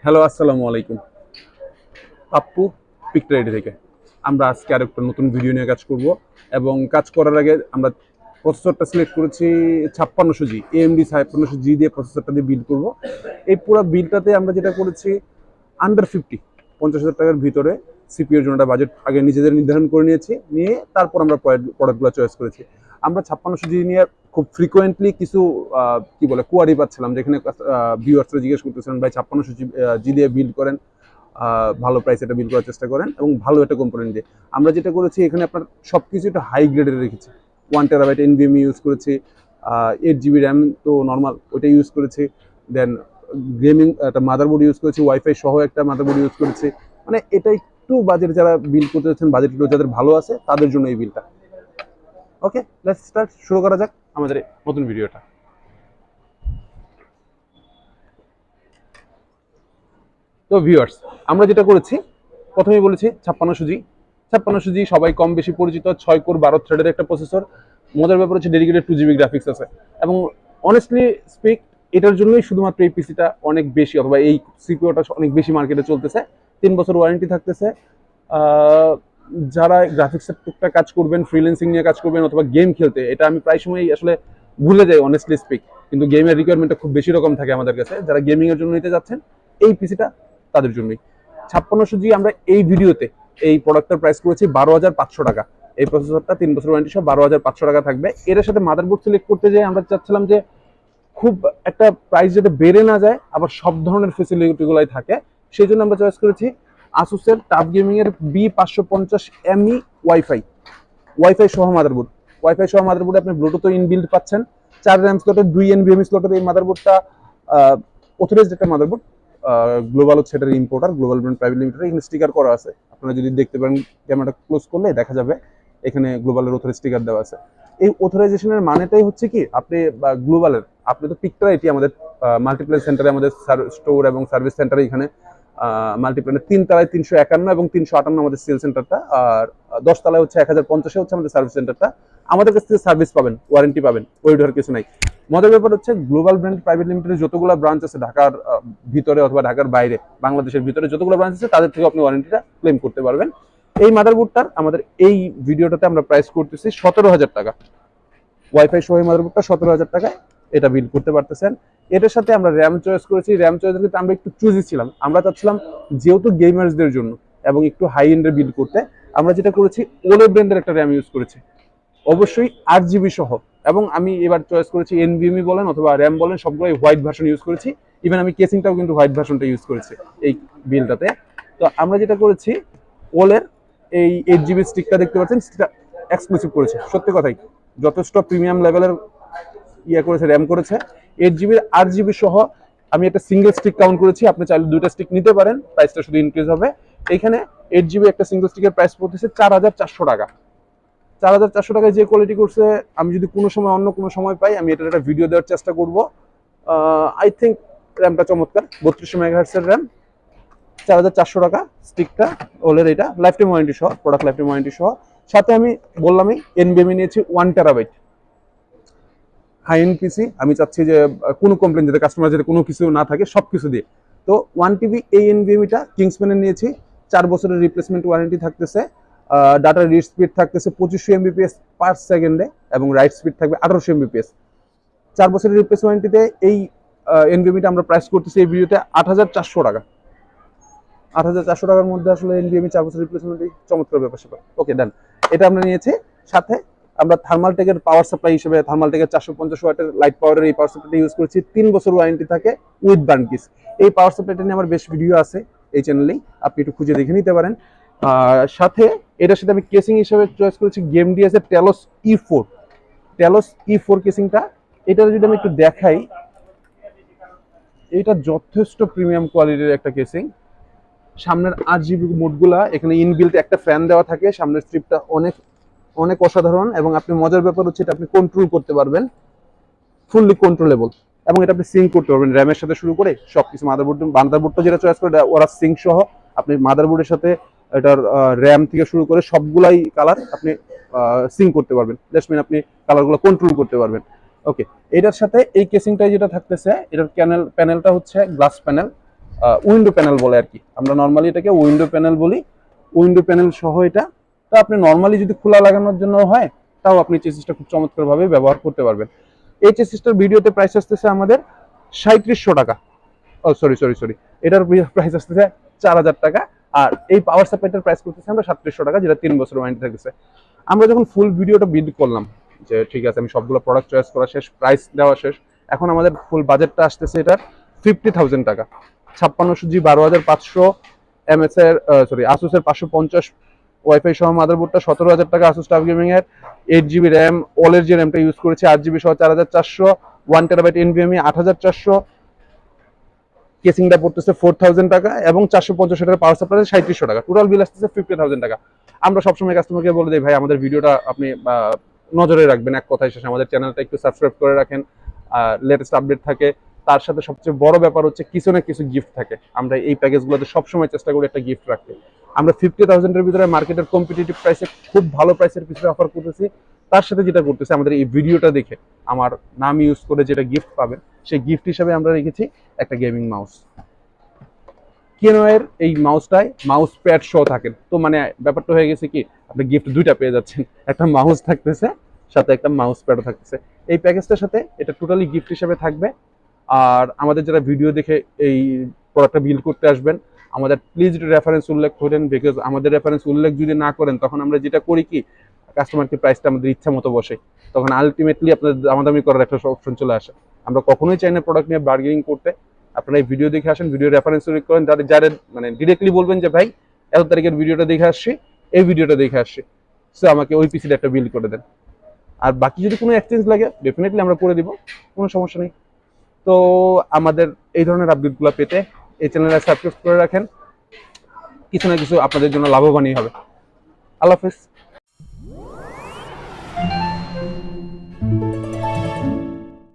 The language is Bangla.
হ্যালো, আসসালামু আলাইকুম। পাপ্পু পিকটাইডি থেকে আমরা আজকে আরেকটা নতুন ভিডিও নিয়ে কাজ করব এবং কাজ করার আগে আমরা প্রসেসরটা সিলেক্ট করেছি 5600G AMD 5600G দিয়ে প্রসেসরটা দিয়ে বিল্ড করব। এই পুরো বিল্ডটাতে আমরা যেটা করেছি আন্ডার 50,000 টাকার ভিতরে সিপিইউর জন্য একটা বাজেট আগে নিজেদের নির্ধারণ করে নিয়ে তারপর আমরা প্রোডাক্টগুলো চয়েস করেছি। আমরা 5600G নিয়ে খুব ফ্রিকোয়েন্টলি কিছু কি বলে কোয়ারি পাচ্ছিলাম, যেখানে ভিউয়ার্সরা জিজ্ঞেস করতেছিলেন ভাই 5600G দিয়ে বিল্ড করেন, ভালো প্রাইস এটা বিল করার চেষ্টা করেন এবং ভালো একটা কম্পোনেন্ট দিয়ে। আমরা যেটা করেছি এখানে আপনার সব কিছু একটু হাই গ্রেডের রেখেছি। 1 টেরাবাইট এনভিএমই ইউজ করেছি, 8 জিবি র্যাম তো নর্মাল ওইটা ইউজ করেছি। দেন গেমিং একটা মাদারবোর্ড ইউজ করেছি, ওয়াইফাই সহ একটা মাদারবোর্ড ইউজ করেছি। মানে এটা একটু বাজেট যারা বিল করতে চাচ্ছেন, বাজেট যাদের ভালো আছে তাদের জন্য এই বিলটা। ওকে, লেটস স্টার্ট, শুরু করা যাক আমাদের নতুন ভিডিওটা। তো ভিউয়ার্স, আমরা যেটা করেছি প্রথমেই বলেছি 5600G সবাই কম বেশি পরিচিত, 6 কোর 12 থ্রেডের একটা প্রসেসর। মজার ব্যাপার হচ্ছে ডেডিকেটেড 2 GB গ্রাফিক্স আছে এবং অনেস্টলি স্পিক এটার জন্যই শুধুমাত্র এই পিসিটা অনেক বেশি, অথবা এই সিপিইউটা অনেক বেশি মার্কেটে চলতেছে। 3 বছর ওয়ারেন্টি থাকতেছে। যারা গ্রাফিক্সের টুকটাক কাজ করবেন, ফ্রিল্যান্সিং নিয়ে কাজ করবেন অথবা গেম খেলতে, এটা আমি প্রায় সময় আসলে ভুলে যাই অনেস্টলি স্পিক, কিন্তু গেমের রিকোয়ারমেন্টটা খুব বেশি রকম থাকে আমাদের কাছে। যারা গেমিং এর জন্য নিতে যাচ্ছেন এই পিসিটা তাদের জন্যই। 5600G আমরা এই ভিডিওতে এই প্রোডাক্টের প্রাইস করেছি 12,500 টাকা। এই প্রসেসরটা 3 বছর ওয়ারেন্টি সহ 12,500 টাকা থাকবে। এর সাথে মাদারবোর্ড সিলেক্ট করতে যেয়ে আমরা চাচ্ছিলাম যে খুব একটা প্রাইস যাতে বেড়ে না যায়, আবার সব ধরনের ফেসিলিটিগুলাই থাকে। সেই জন্য আমরা চয়েস করেছি আসুসের টাফ গেমিং এর B550ME ওয়াইফাই সহ মাদারবোর্ড। ওয়াইফাই সহ মাদারবোর্ডে আপনি ব্লুটুথ ইনবিল্ড পাচ্ছেন। 4 র্যাম স্লটের 2 NVMe স্লটের এই মাদারবোর্ডটা অথরাইজড একটা মাদারবোর্ড। গ্লোবাল হচ্ছে এটার importer, global brand private limited. এখানে স্টিকার করা আছে, আপনারা যদি দেখতে পারেন ক্যামেরাটা ক্লোজ করলে দেখা যাবে এখানে গ্লোবালের অথরাইজ স্টিকার দেওয়া আছে। এই অথরাইজেশনের মানেটাই হচ্ছে কি, আপনি গ্লোবালের, আপনি তো পিকটা এটি আমাদের মাল্টিপ্ল্যান সেন্টারে, আমাদের স্টোর এবং সার্ভিস সেন্টারে এখানে মাল্টিপ্ল্যানের 3 তলায় 351 এবং 358 আমাদের সেল সেন্টারটা, আর 10 তলায় হচ্ছে 1050 হচ্ছে আমাদের সার্ভিস সেন্টারটা। আমাদের কাছ থেকে সার্ভিস পাবেন, ওয়ারেন্টি পাবেন, ওই ধর কিছু নাই। মজার ব্যাপার হচ্ছে গ্লোবাল ব্র্যান্ড প্রাইভেট লিমিটেডের যতগুলো ব্রাঞ্চ আছে ঢাকার ভিতরে অথবা ঢাকার বাইরে, বাংলাদেশের ভিতরে যতগুলো ব্রাঞ্চ আছে তাদের থেকে আপনি ওয়ারেন্টিটা ক্লেম করতে পারবেন। এই মাদারবোর্ডটার আমাদের এই ভিডিওটাতে আমরা প্রাইস করতেছি 17,000 টাকা। ওয়াইফাই সহ মাদারবোর্ডটা 17,000 টাকায় এটা বিল করতে পারতেছেন। এটার সাথে আমরা র্যাম চয়েস করেছি। র্যাম চয়েসের ক্ষেত্রে আমরা একটু চুজি ছিলাম। আমরা চাচ্ছিলাম যেহেতু গেমার্সদের জন্য এবং একটু হাই এন্ডের বিল করতে, আমরা যেটা করেছি ওলে ব্র্যান্ডের একটা র্যাম ইউজ করেছি, অবশ্যই 8 GB সহ। এবং আমি এবার চয়েস করেছি এনভিএমই বলেন অথবা র্যাম বলেন সবগুলোই হোয়াইট ভার্সন ইউজ করেছি। ইভেন আমি কেসিংটাও কিন্তু হোয়াইট ভার্সনটা ইউজ করেছি এই বিলটাতে। তো আমরা যেটা করেছি ওলের এই 8 GB স্টিকটা দেখতে পাচ্ছেন, স্টিকটা এক্সক্লুসিভ করেছে। সত্যি কথাই যথেষ্ট প্রিমিয়াম লেভেলের করেছে, র্যাম করেছে। 8 GB 8 GB সহ আমি একটা সিঙ্গেল স্টিক কাউন্ট করেছি। আপনি চাইলে 2টা স্টিক নিতে পারেন, প্রাইসটা শুধু ইনক্রিজ হবে। এইখানে 8 GB একটা সিঙ্গেল স্টিকের প্রাইস পড়তেছে 4,400 টাকা। 4,400 টাকায় যে কোয়ালিটি করছে, আমি যদি কোনো সময় অন্য কোনো সময় পাই আমি এটার একটা ভিডিও দেওয়ার চেষ্টা করব। আই থিঙ্ক র্যামটা চমৎকার, 3200 মেগাহার্টসের র্যাম, 4,400 টাকা স্টিকটা ওলের। এটা লাইফ টাইম ওয়ারেন্টি সহ, প্রোডাক্ট লাইফ টাইম ওয়ারেন্টি সহ। সাথে আমি বললামই এনভিএমই নিয়েছি 1 টেরাবাইট হাই এন্ড পিসি। আমি চাচ্ছি যে কোনো কমপ্লেন যাতে কাস্টমার যাতে কোনো কিছু না থাকে, সব কিছু দিয়ে। তো 1 TB এই এনভিএমিটা কিংসম্যানের নিয়েছি। 4 বছরের রিপ্লেসমেন্ট ওয়ারেন্টি থাকতেছে। ডাটার রিড স্পিড থাকতেছে 2500 MBPS পার সেকেন্ডে এবং রাইট স্পিড থাকবে 1800 MBPS। 4 বছরের রিপ্লেস ওয়ারেন্টিতে এই এনভিএমিটা আমরা প্রাইস করতেছি এই ভিডিওতে 8,400 টাকা। 8,400 টাকার মধ্যে আসলে এনভিএমি 4 বছর রিপ্লেসমেন্ট, চমৎকার ব্যাপার স্যাপার। ওকে ডান, এটা আমরা নিয়েছি। সাথে আমরা থার্মালটেকের পাওয়ার সাপ্লাই হিসেবে থার্মালটেকের 450 ওয়াটের লাইট পাওয়ারের এই পাওয়ার সাপ্লাইটা ইউজ করেছি। 3 বছর ওয়ারেন্টি থাকে উইথ বার্ন কিস। এই পাওয়ার সাপ্লাইটা নিয়ে আমার বেশ ভিডিও আছে এই চ্যানেলেই, আপনি একটু খুঁজে দেখে নিতে পারেন। সাথে এটার সাথে আমি কেসিং হিসেবে চয়েস করেছি গেমডিএস এর টেলোস E4 কেসিংটা। এটা যদি আমি একটু দেখাই, এটা যথেষ্ট প্রিমিয়াম কোয়ালিটির একটা কেসিং। সামনের 8 GB মোডগুলা এখানে ইনবিল্ট একটা ফ্যান দেওয়া থাকে। সামনের স্ট্রিপটা অনেক অনেক অসাধারণ এবং আপনি মজার ব্যাপার হচ্ছে এটা আপনি কন্ট্রোল করতে পারবেন, ফুললি কন্ট্রোলেবল। এবং এটা আপনি সিঙ্ক করতে পারবেন র্যামের সাথে শুরু করে সবকিছু। মাদারবোর্ডটা যেটা চয়েস করে ওরা সিঙ্ক সহ, আপনি মাদারবোর্ডের সাথে এটার র্যাম থেকে শুরু করে সবগুলাই কালার আপনি সিঙ্ক করতে পারবেন। জাস্ট মিন আপনি কালারগুলো কন্ট্রোল করতে পারবেন। ওকে, এটার সাথে এই কেসিংটাই যেটা থাকতেছে, এটার প্যানেলটা হচ্ছে গ্লাস প্যানেল। উইন্ডো প্যানেল বলে আর কি, আমরা নর্মালি এটাকে উইন্ডো প্যানেল বলি। উইন্ডো প্যানেল সহ এটা, তো আপনি নর্মালি যদি খোলা লাগানোর জন্য হয় তাও আপনি চেসিসটা খুব চমৎকারভাবে ব্যবহার করতে পারবেন। এই চেসিসটার ভিডিওতে প্রাইস আসতেছে আমাদের 3700 টাকা। ও সরি সরি সরি, এটার প্রাইস আসতেছে 4000 টাকা। আর এই পাওয়ার সাপ্লাইটার প্রাইস করতেছে আমরা 3700 টাকা, যেটা 3 বছর ওয়ারেন্টি থাকতেছে। আমরা যখন ফুল ভিডিওটা বিল্ড করলাম যে ঠিক আছে আমি সবগুলো প্রোডাক্ট চয়েস করা শেষ, প্রাইস দেওয়া শেষ, এখন আমাদের ফুল বাজেটটা আসতেছে এটার 50,000 টাকা। 56 জি 12,500 এমএস এর সরি আসুসের 550 ওয়াইফাই সহ মাদারবোর্ডটা 17,000 টাকা। আসুস টাফ গেমিং এর 8 GB র্যাম, ওলের যে র্যামটা ইউজ করেছি 8 GB সহ 4,400, 1 TB NVMe 8,400, কেসিংটা পড়তেছে 4,000 টাকা এবং 450 টাকা পাওয়ার সাপ্লাই 3700 টাকা। টোটাল বিল আসতেছে 50,000 টাকা। আমরা সবসময় কাস্টমারকে বলে দিই ভাই আমাদের ভিডিওটা আপনি নজরে রাখবেন, এক কথায় শেষে আমাদের চ্যানেলটা একটু সাবস্ক্রাইব করে রাখেন, লেটেস্ট আপডেট থাকে। তার সাথে সবচেয়ে বড় ব্যাপার হচ্ছে কিছু না কিছু গিফট থাকে। আমরা এই প্যাকেজগুলোতে সবসময় চেষ্টা করি একটা গিফট রাখতে। আমরা 50,000 এর ভিতরে মার্কেটের কম্পিটিটিভ প্রাইসে খুব ভালো প্রাইসের পিছনে অফার করতেছি। তার সাথে যেটা করতেছি আমাদের এই ভিডিওটা দেখে আমার নাম ইউজ করে যেটা গিফট পাবেন, সেই গিফট হিসেবে আমরা রেখেছি একটা গেমিং মাউস। 𝐏𝐢𝐤𝐭𝐞𝐫 এই মাউসটায় মাউস প্যাড সহ থাকেন, তো মানে ব্যাপারটা হয়ে গেছে কি আপনি গিফট দুইটা পেয়ে যাচ্ছেন, একটা মাউস থাকতেছে সাথে একটা মাউস প্যাডও থাকতেছে। এই প্যাকেজটার সাথে এটা টোটালি গিফট হিসেবে থাকবে। আর আমাদের যারা ভিডিও দেখে এই প্রোডাক্টটা বিল্ড করতে আসবেন, আমাদের প্লিজ রেফারেন্স উল্লেখ করেন, বিকজ আমাদের রেফারেন্স উল্লেখ যদি না করেন তখন আমরা যেটা করি কি কাস্টমারকে প্রাইসটা আমাদের ইচ্ছা মতো বসে, তখন আলটিমেটলি আপনাদের দামাদামি করার একটা অপশন চলে আসে। আমরা কখনোই চাই না প্রোডাক্ট নিয়ে বার্গেনিং করতে। আপনারা এই ভিডিও দেখে আসেন, ভিডিও রেফারেন্স উল্লেখ করেন, যারা মানে ডিরেক্টলি বলবেন যে ভাই এত তারিখের ভিডিওটা দেখে আসছি, এই ভিডিওটা দেখে আসছি, সো আমাকে ওই পিসিটা একটা বিল্ড করে দেন। আর বাকি যদি কোনো এক্সচেঞ্জ লাগে ডেফিনেটলি আমরা করে দিব, কোনো সমস্যা নেই। তো আমাদের এই ধরনের আপডেটগুলো পেতে এই চ্যানেলটা সাবস্ক্রাইব করে রাখেন, কিছু না কিছু আপনাদের জন্য লাভবানই হবে। আল্লাহ হাফেজ।